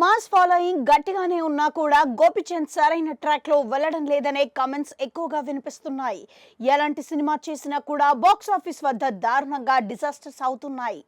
Mass following గట్టిగానే ఉన్నా కూడా గోపీచంద్ సరైన ట్రాక్ లో వెళ్లడం లేదనే కామెంట్స్ ఎక్కువగా వినిపిస్తున్నాయి. ఎలాంటి సినిమా చేసినా కూడా బాక్స్ ఆఫీస్ వద్ద దారుణంగా డిజాస్టర్స్ అవుతున్నాయి.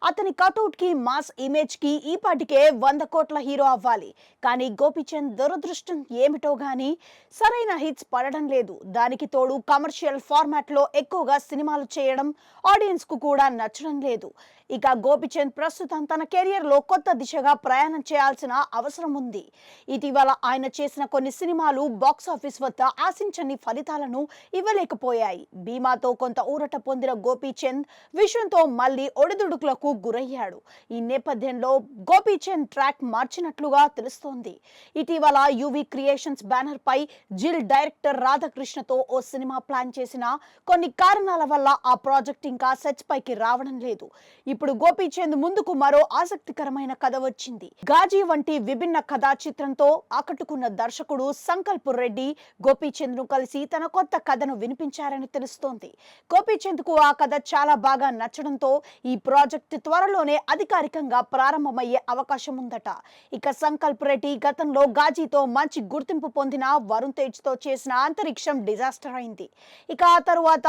అతని కటౌట్ కి మాస్ ఇమేజ్ కి ఈ పాటికే 100 కోట్ల హీరో అవ్వాలి. కానీ గోపీచంద్ దురదృష్టం ఏమిటో గానీ సరైన హిట్స్ పడడం లేదు. దానికి తోడు కమర్షియల్ ఫార్మాట్ లో ఎక్కువగా సినిమాలు చేయడం ఆడియన్స్ కు కూడా నచ్చడం లేదు. ఇక గోపీచంద్ ప్రస్తుతం తన కెరియర్ లో కొత్త దిశగా ప్రయాణం చేయాల్సిన అవసరం ఉంది. ఇటీవల ఆయన చేసిన కొన్ని సినిమాలు బాక్స్ ఆఫీస్ వద్ద ఆశించని ఫలితాలను ఇవ్వలేకపోయాయి. భీమాతో కొంత ఊరట పొందిన గోపీచంద్ విషయంతో మళ్లీ ఒడిదుడుకులకు గురయ్యాడు. ఈ నేపథ్యంలో గోపీచంద్ ట్రాక్ మార్చినట్లుగా తెలుస్తోంది. ఇటీవల యువి క్రియేషన్స్ బ్యానర్ పై జిల్ డైరెక్టర్ రాధాకృష్ణతో ఓ సినిమా ప్లాన్ చేసిన కొన్ని కారణాల వల్ల ఆ ప్రాజెక్ట్ ఇంకా సెట్స్ పైకి రావడం లేదు. ఇప్పుడు గోపీచంద్ ముందుకు మరో ఆసక్తికరమైన కథ వచ్చింది. గాజీ వంటి విభిన్న కథా చిత్రంతో ఆకట్టుకున్న దర్శకుడు సంకల్ప్ రెడ్డి గోపీచంద్ ను కలిసి తన కొత్త కథను వినిపించారని తెలుస్తోంది. గోపీచంద్ కు ఆ కథ చాలా బాగా నచ్చడంతో ఈ ప్రాజెక్ట్ త్వరలోనే అధికారికంగా ప్రారంభమయ్యే అవకాశం ఉందట. ఇక సంకల్ప్ రెడ్డి గతంలో గాజీతో మంచి గుర్తింపు పొందిన వరుణ్ తేజ్ తో చేసిన అంతరిక్షం డిజాస్టర్ అయింది. ఇక ఆ తరువాత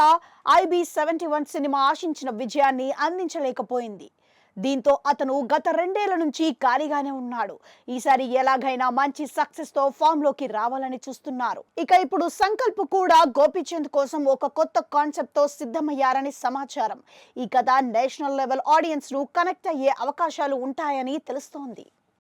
IB-71 సినిమా ఆశించిన విజయాన్ని అందించలేకపోయింది. దీంతో అతను గత 2 ఏళ్ల నుంచి ఖాళీగానే ఉన్నాడు. ఈసారి ఎలాగైనా మంచి సక్సెస్ తో ఫామ్ లోకి రావాలని చూస్తున్నారు. ఇక ఇప్పుడు సంకల్ప్ కూడా గోపీచంద్ కోసం ఒక కొత్త కాన్సెప్ట్ తో సిద్ధమయ్యారని సమాచారం. ఈ కథ నేషనల్ లెవెల్ ఆడియన్స్ ను కనెక్ట్ అయ్యే అవకాశాలు ఉంటాయని తెలుస్తోంది.